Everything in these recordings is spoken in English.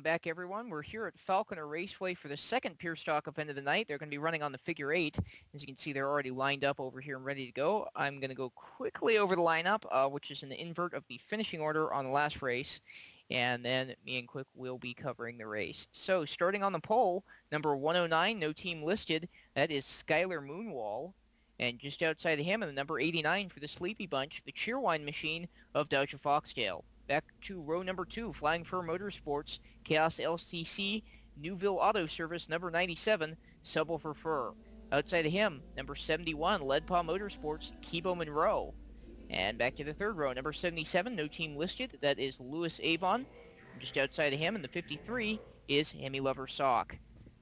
back, everyone. We're here at Falconer Raceway for the second Pure Stock event of the night. They're going to be running on the figure eight. As you can see, they're already lined up over here and ready to go. I'm going to go quickly over the lineup, which is an invert of the finishing order on the last race. And then me and Quick will be covering the race. So, starting on the pole, number 109, no team listed. That is Skylar Moonwall. And just outside of him, the number 89 for the Sleepy Bunch, the Cheerwine Machine of Dodge and Foxdale. Back to row number 2, Flying Fur Motorsports, Chaos LCC, Newville Auto Service, number 97, Subwoofer Fur. Outside of him, number 71, Lead Paw Motorsports, Kibo Monroe. And back to the third row, number 77, no team listed, that is Lewis Avon. Just outside of him, in the 53, is Hemi Lover Sock.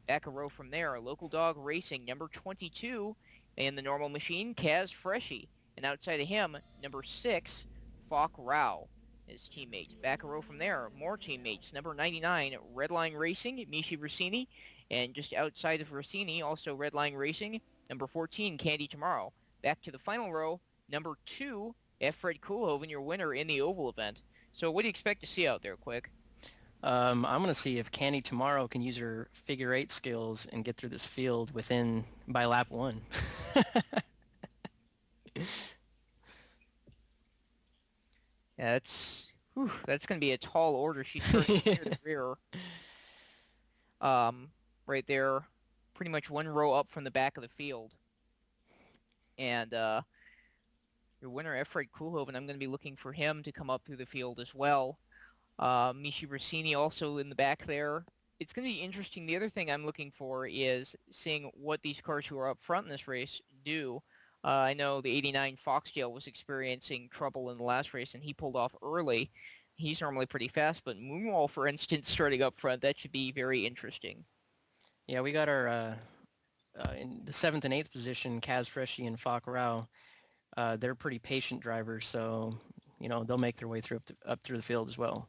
Back a row from there, Local Dog Racing, number 22, and the normal machine, Kaz Freshy. And outside of him, number 6, Falk Rao. His teammate. Back a row from there, more teammates. Number 99, Redline Racing, Mishi Rossini. And just outside of Rossini, also Redline Racing, number 14, Candy Tomorrow. Back to the final row, number 2, F. Fred Coolhoven, your winner in the Oval event. So what do you expect to see out there, Quick? I'm going to see if Candy Tomorrow can use her figure eight skills and get through this field by lap 1. That's going to be a tall order. She's starting near the rear. Right there, pretty much one row up from the back of the field. And your winner, F. Fred Coolhoven, I'm going to be looking for him to come up through the field as well. Mishi Rossini also in the back there. It's going to be interesting. The other thing I'm looking for is seeing what these cars who are up front in this race do. I know the 89 Foxdale was experiencing trouble in the last race, and he pulled off early. He's normally pretty fast, but Moonwall, for instance, starting up front, that should be very interesting. Yeah, we got our in the 7th and 8th position, Kaz Freshy and Falk Rao. They're pretty patient drivers, so they'll make their way up through the field as well.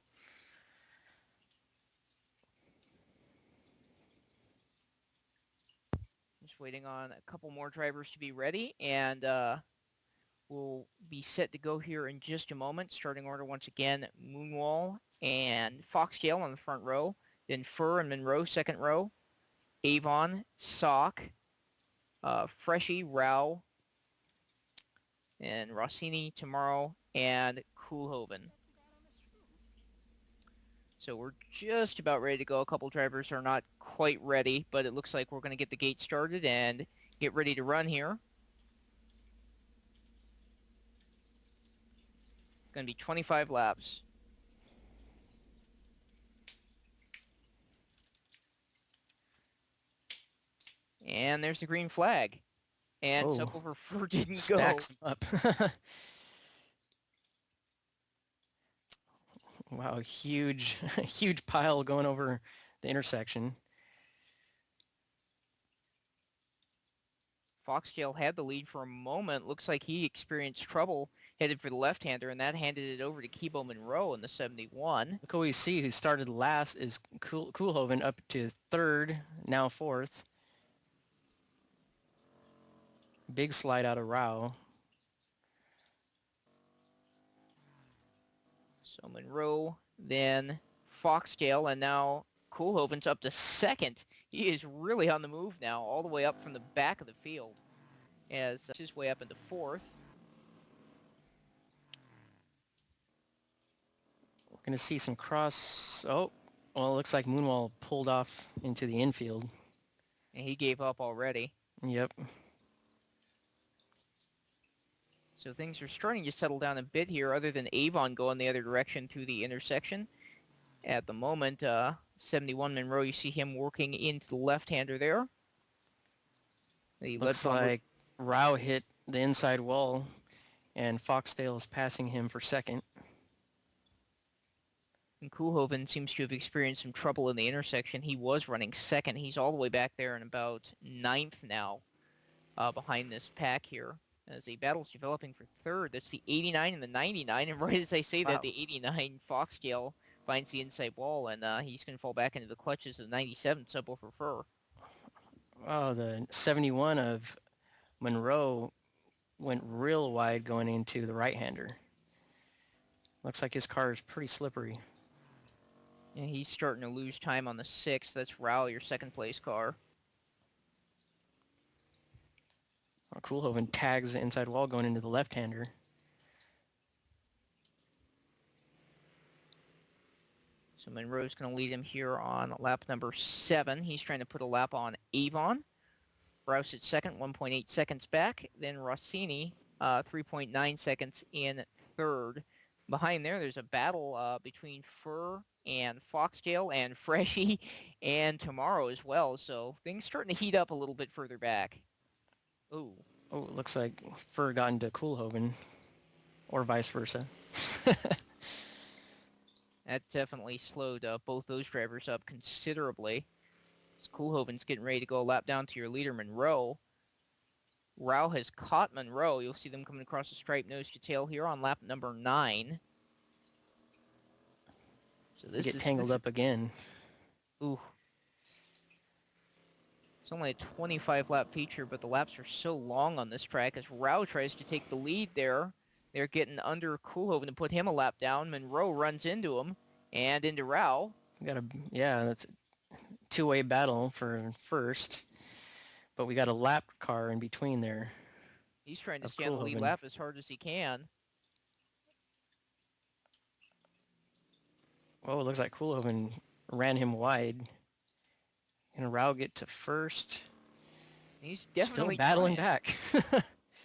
Just waiting on a couple more drivers to be ready, and we'll be set to go here in just a moment. Starting order once again, Moonwall and Foxtail on the front row, then Fur and Monroe second row, Avon, Sock, Freshy, Rao, and Rossini Tomorrow, and Coolhoven. So we're just about ready to go. A couple drivers are not quite ready, but it looks like we're going to get the gate started and get ready to run here. Going to be 25 laps. And there's the green flag. And Subwoofer Fur didn't go. Stacks up. Wow, huge pile going over the intersection. Foxtail had the lead for a moment. Looks like he experienced trouble, headed for the left-hander, and that handed it over to Kibo Monroe in the 71. Look what we see. Who started last is Coolhoven up to 3rd, now 4th. Big slide out of Rao. So Monroe, then Foxtail, and now Coolhoven's up to 2nd. He is really on the move now, all the way up from the back of the field, as his way up into 4th. We're going to see some cross... Oh, well, it looks like Moonwall pulled off into the infield. And he gave up already. Yep. So things are starting to settle down a bit here, other than Avon going the other direction through the intersection. At the moment, 71 Monroe, you see him working into the left-hander there. Looks like Rao hit the inside wall, and Foxdale is passing him for 2nd. And Coolhoven seems to have experienced some trouble in the intersection. He was running 2nd. He's all the way back there in about 9th now, behind this pack here. As the battle's developing for 3rd, that's the 89 and the 99. And right as I say that, the 89 Foxtail finds the inside wall, and he's going to fall back into the clutches of the 97 Subwoofer Fur. Oh, the 71 of Monroe went real wide going into the right-hander. Looks like his car is pretty slippery. Yeah, he's starting to lose time on the 6th. That's Rao, your second place car. Oh, Koolhoven tags the inside wall going into the left-hander. So Monroe's going to lead him here on lap number 7. He's trying to put a lap on Avon. Rouse at second, 1.8 seconds back. Then Rossini, 3.9 seconds in third. Behind there's a battle between Fur and Foxtail and Freshie and Tomorrow as well. So things starting to heat up a little bit further back. Ooh. Oh, it looks like Fur got into Koolhoven, or vice versa. That definitely slowed both those drivers up considerably. Koolhoven's getting ready to go a lap down to your leader, Monroe. Rao has caught Monroe. You'll see them coming across the stripe nose to tail here on lap number 9. So this Get tangled up again. Ooh. It's only a 25 lap feature, but the laps are so long on this track as Rao tries to take the lead there. They're getting under Koolhoven to put him a lap down. Monroe runs into him and into Rao. Yeah, that's a two-way battle for first, but we got a lap car in between there. He's trying to stay on the lead lap as hard as he can. Oh, it looks like Koolhoven ran him wide. Can Rao get to first? He's definitely still battling back.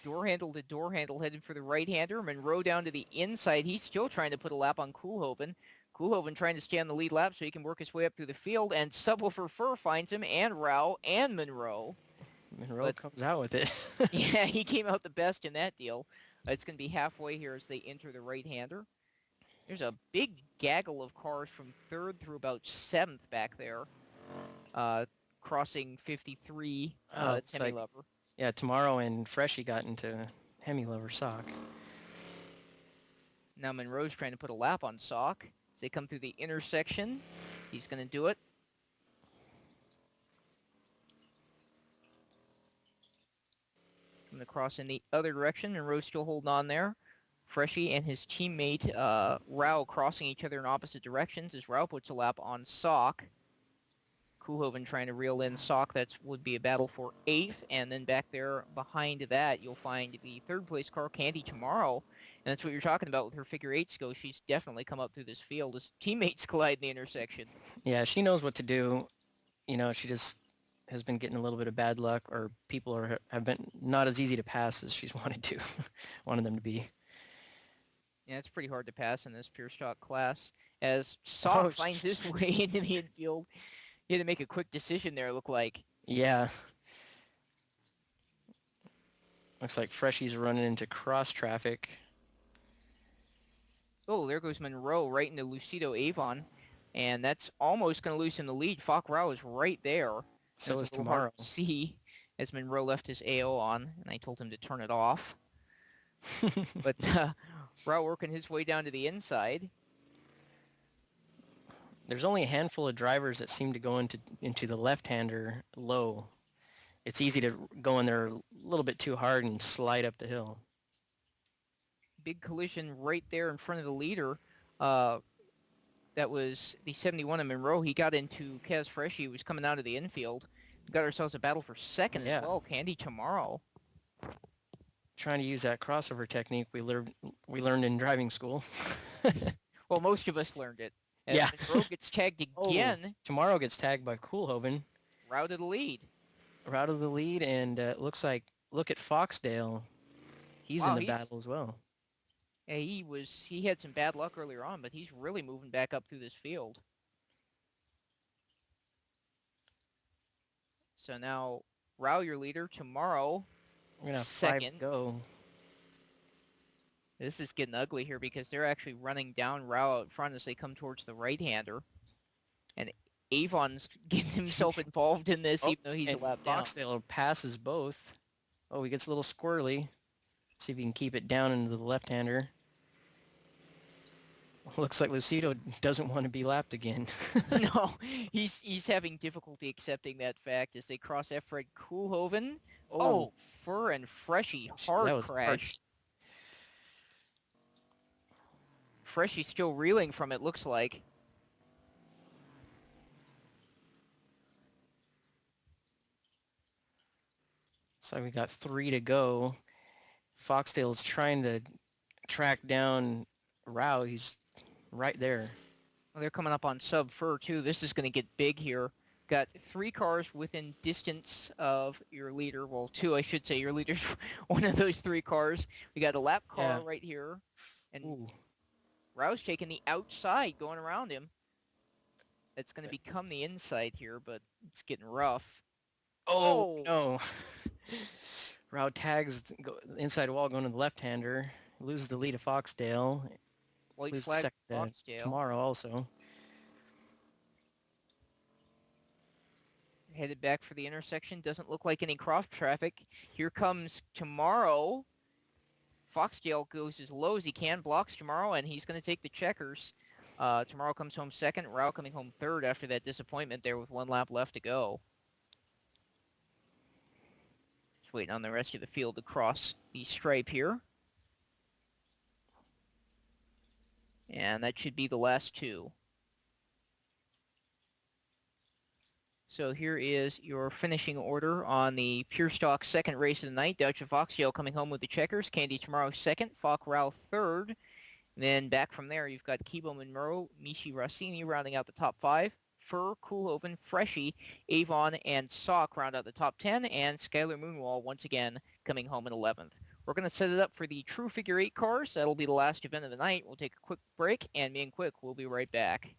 Door handle to door handle headed for the right-hander. Monroe down to the inside. He's still trying to put a lap on Koolhoven. Koolhoven trying to stay on the lead lap so he can work his way up through the field. And Subwoofer Fur finds him, and Rao, and Monroe. Monroe comes out with it. Yeah, he came out the best in that deal. It's going to be halfway here as they enter the right-hander. There's a big gaggle of cars from 3rd through about 7th back there. Crossing 53, it's Hemi-Lover. Yeah, Tomorrow and Freshie got into Hemi-Lover Sock. Now Monroe's trying to put a lap on Sock. As they come through the intersection, he's going to do it. Coming across in the other direction, Monroe's still holding on there. Freshie and his teammate Rao crossing each other in opposite directions as Rao puts a lap on Sock. Koolhoven trying to reel in Sock. That would be a battle for 8th. And then back there behind that, you'll find the 3rd place car, Candy Tomorrow. And that's what you're talking about with her figure 8s go. She's definitely come up through this field as teammates collide in the intersection. Yeah, she knows what to do. You know, she just has been getting a little bit of bad luck, or people have been not as easy to pass as she's wanted them to be. Yeah, it's pretty hard to pass in this pure stock class as Sock finds his way into the infield. He had to make a quick decision there, it looked like. Yeah. Looks like Freshie's running into cross traffic. Oh, there goes Monroe right into Lucido Avon. And that's almost going to lose him the lead. Falk Rao is right there. So is Tomorrow. See, as Monroe left his AO on, and I told him to turn it off. But Rao working his way down to the inside. There's only a handful of drivers that seem to go into the left-hander low. It's easy to go in there a little bit too hard and slide up the hill. Big collision right there in front of the leader. That was the 71 of Monroe. He got into Kaz Freshie, who was coming out of the infield. We got ourselves a battle for 2nd as well. Candy Tomorrow. Trying to use that crossover technique we learned in driving school. Well, most of us learned it. As Monroe gets tagged again. Tomorrow gets tagged by Koolhoven. Rao to the lead. Rao to the lead, and looks like, look at Foxdale. He's in the battle as well. Yeah, he had some bad luck earlier on, but he's really moving back up through this field. So now, Rao, your leader. Tomorrow, we're going to have 2nd. 5 to go. This is getting ugly here because they're actually running down Rao out front as they come towards the right-hander. And Avon's getting himself involved in this, even though he's a lap down. Foxdale passes both. Oh, he gets a little squirrely. See if he can keep it down into the left-hander. Looks like Lucido doesn't want to be lapped again. No, he's having difficulty accepting that fact as they cross Fred Koolhoven. Oh, Fur and Freshie, hard crash. Freshie's still reeling from it, looks like. So we got 3 to go. Foxdale's trying to track down Rao. He's right there. Well, they're coming up on sub fur too. This is going to get big here. Got 3 cars within distance of your leader. Well, 2, I should say. Your leader's one of those 3 cars. We got a lap car right here. And Ooh. Rao's taking the outside, going around him. That's going to become the inside here, but it's getting rough. Oh, no. Rao tags the inside wall going to the left-hander. Loses the lead to Foxdale. White Loses flag second to Foxdale. Tomorrow also. Headed back for the intersection. Doesn't look like any cross traffic. Here comes Tomorrow. Foxdale goes as low as he can, blocks Tomorrow, and he's going to take the checkers. Tomorrow comes home second. Rao coming home third after that disappointment there with 1 lap left to go. Just waiting on the rest of the field to cross the stripe here. And that should be the last 2. So here is your finishing order on the Pure Stock second race of the night. Dutch and Foxdale coming home with the checkers. Candy Tomorrow second. Falk Rao third. And then back from there, you've got Kibo Monroe, Mishi Rossini rounding out the top 5. Fur, Koolhoven, Freshie, Avon, and Sock round out the top 10. And Skylar Moonwall once again coming home in 11th. We're going to set it up for the true figure 8 cars. That'll be the last event of the night. We'll take a quick break, and me and Quick will be right back.